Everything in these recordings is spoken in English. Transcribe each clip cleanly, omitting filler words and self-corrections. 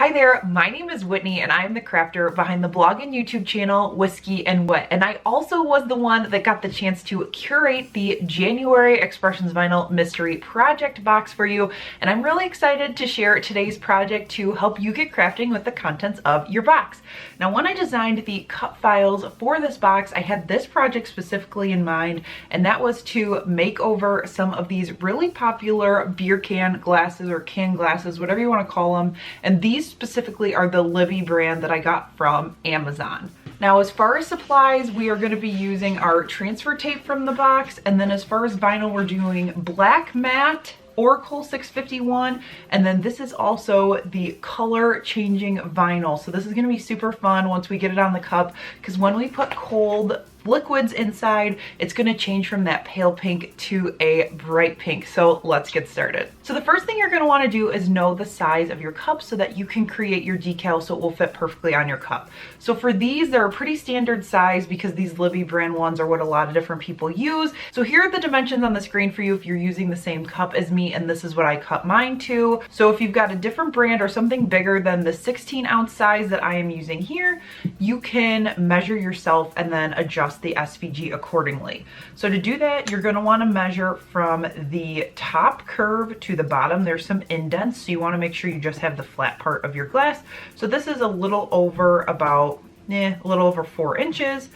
Hi there, my name is Whitney and I'm the crafter behind the blog and YouTube channel Whiskey and Whit, and I also was the one that got the chance to curate the January Expressions Vinyl Mystery Project box for you, and I'm really excited to share today's project to help you get crafting with the contents of your box. Now, when I designed the cut files for this box, I had this project specifically in mind, and that was to make over some of these really popular beer can glasses or can glasses, whatever you want to call them, and these specifically are the Libby brand that I got from Amazon. Now, as far as supplies, we are going to be using our transfer tape from the box, and then as far as vinyl, we're doing black matte Oracle 651, and then this is also the color changing vinyl. So this is going to be super fun once we get it on the cup, because when we put cold liquids inside, it's going to change from that pale pink to a bright pink. So let's get started. So the first thing you're going to want to do is know the size of your cup so that you can create your decal so it will fit perfectly on your cup. So for these, they're a pretty standard size because these Libby brand ones are what a lot of different people use. So here are the dimensions on the screen for you if you're using the same cup as me, and this is what I cut mine to. So if you've got a different brand or something bigger than the 16-ounce size that I am using here, you can measure yourself and then adjust the SVG accordingly. So to do that, you're going to want to measure from the top curve to the bottom. There's some indents, so you want to make sure you just have the flat part of your glass. So this is a little over about, a little over 4 inches.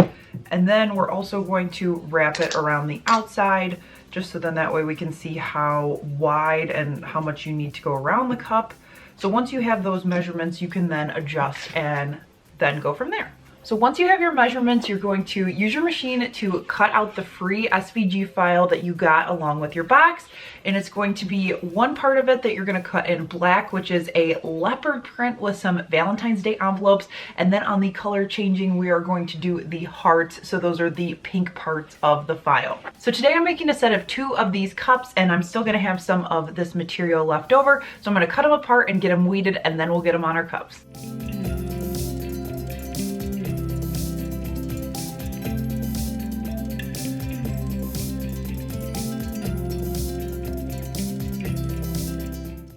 And then we're also going to wrap it around the outside, just so then that way we can see how wide and how much you need to go around the cup. So once you have those measurements, you can then adjust and then go from there. So once you have your measurements, you're going to use your machine to cut out the free SVG file that you got along with your box. And it's going to be one part of it that you're going to cut in black, which is a leopard print with some Valentine's Day envelopes. And then on the color changing, we are going to do the hearts. So those are the pink parts of the file. So today I'm making a set of 2 of these cups, and I'm still going to have some of this material left over. So I'm going to cut them apart and get them weeded, and then we'll get them on our cups.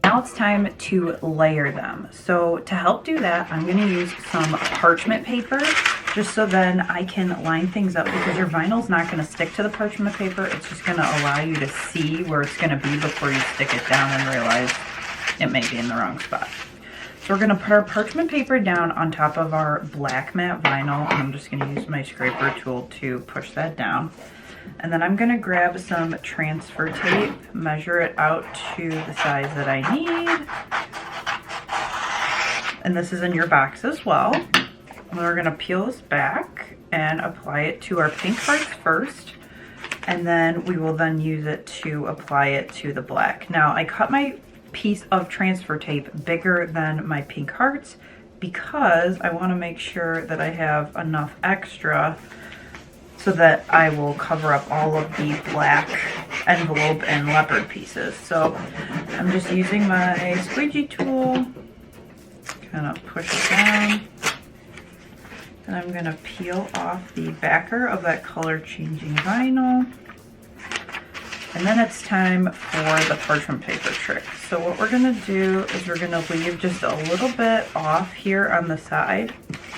Now it's time to layer them. So to help do that, I'm going to use some parchment paper, just so then I can line things up, because your vinyl's not going to stick to the parchment paper. It's just going to allow you to see where it's going to be before you stick it down and realize it may be in the wrong spot. So we're going to put our parchment paper down on top of our black matte vinyl, and I'm just going to use my scraper tool to push that down. And then I'm going to grab some transfer tape, measure it out to the size that I need. And this is in your box as well. And we're going to peel this back and apply it to our pink hearts first. And then we will then use it to apply it to the black. Now, I cut my piece of transfer tape bigger than my pink hearts because I want to make sure that I have enough extra so that I will cover up all of the black envelope and leopard pieces. So I'm just using my squeegee tool, kind of push it down, and I'm going to peel off the backer of that color changing vinyl. And then it's time for the parchment paper trick. So what we're going to do is we're going to leave just a little bit off here on the side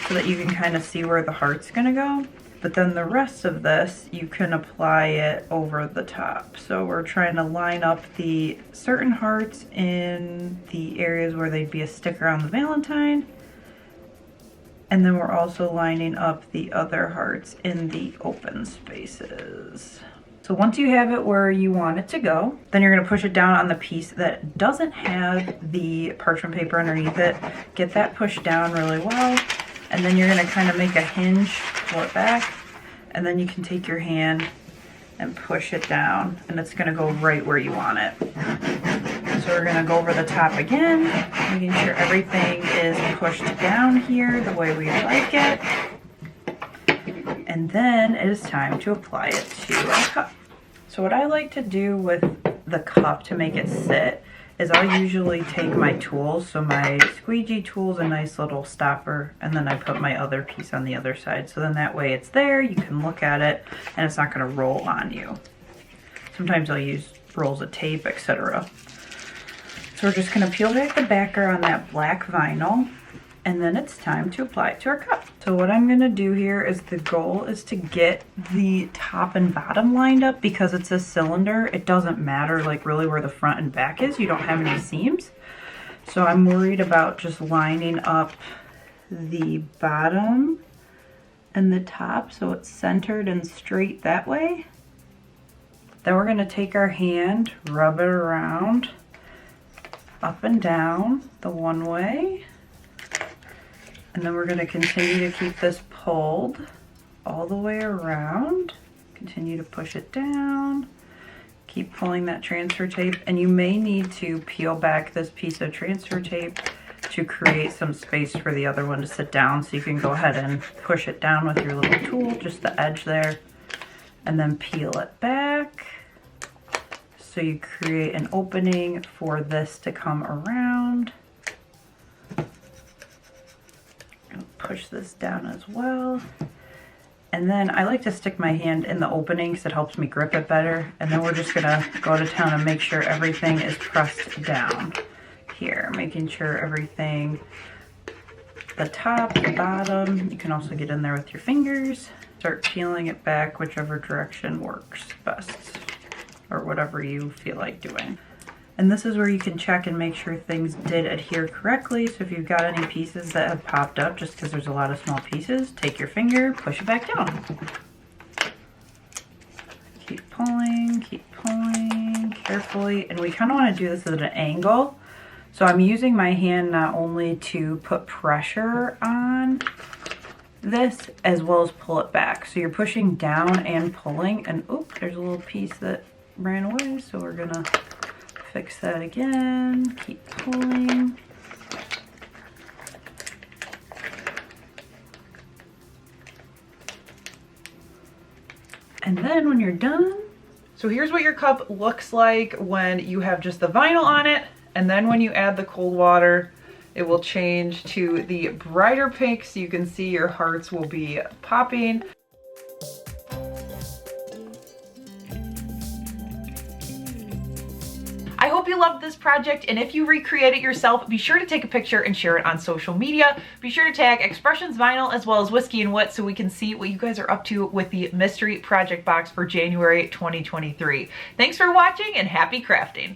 so that you can kind of see where the heart's going to go. But then the rest of this, you can apply it over the top. So we're trying to line up the certain hearts in the areas where they'd be a sticker on the Valentine. And then we're also lining up the other hearts in the open spaces. So once you have it where you want it to go, then you're going to push it down on the piece that doesn't have the parchment paper underneath it. Get that pushed down really well. And then you're going to kind of make a hinge, pull it back, and then you can take your hand and push it down, and it's going to go right where you want it. So we're going to go over the top again, making sure everything is pushed down here the way we like it. And then it is time to apply it to our cup. So what I like to do with the cup to make it sit is I'll usually take my tools. So my squeegee tool is a nice little stopper, and then I put my other piece on the other side. So then that way it's there, you can look at it, and it's not going to roll on you. Sometimes I'll use rolls of tape, etc. So we're just gonna peel back the backer on that black vinyl, and then it's time to apply it to our cup. So what I'm gonna do here is the goal is to get the top and bottom lined up. Because it's a cylinder, it doesn't matter like really where the front and back is. You don't have any seams. So I'm worried about just lining up the bottom and the top so it's centered and straight that way. Then we're gonna take our hand, rub it around, up and down the one way. And then we're gonna continue to keep this pulled all the way around. Continue to push it down. Keep pulling that transfer tape, and you may need to peel back this piece of transfer tape to create some space for the other one to sit down, so you can go ahead and push it down with your little tool, just the edge there, and then peel it back. So you create an opening for this to come around. Push this down as well. And then I like to stick my hand in the opening because it helps me grip it better. And then we're just gonna go to town and make sure everything is pressed down here, making sure everything, the top, the bottom, you can also get in there with your fingers. Start peeling it back whichever direction works best, or whatever you feel like doing. And this is where you can check and make sure things did adhere correctly. So if you've got any pieces that have popped up just because there's a lot of small pieces, take your finger, push it back down. Keep pulling carefully. And we kind of want to do this at an angle. So I'm using my hand not only to put pressure on this as well as pull it back. So you're pushing down and pulling, and oop, there's a little piece that ran away. So we're gonna fix that again, keep pulling. And then when you're done, so here's what your cup looks like when you have just the vinyl on it, and then when you add the cold water, it will change to the brighter pink, so you can see your hearts will be popping. I hope you loved this project, and if you recreate it yourself, be sure to take a picture and share it on social media. Be sure to tag Expressions Vinyl as well as Whiskey and Whit so we can see what you guys are up to with the mystery project box for January 2023. Thanks for watching and happy crafting.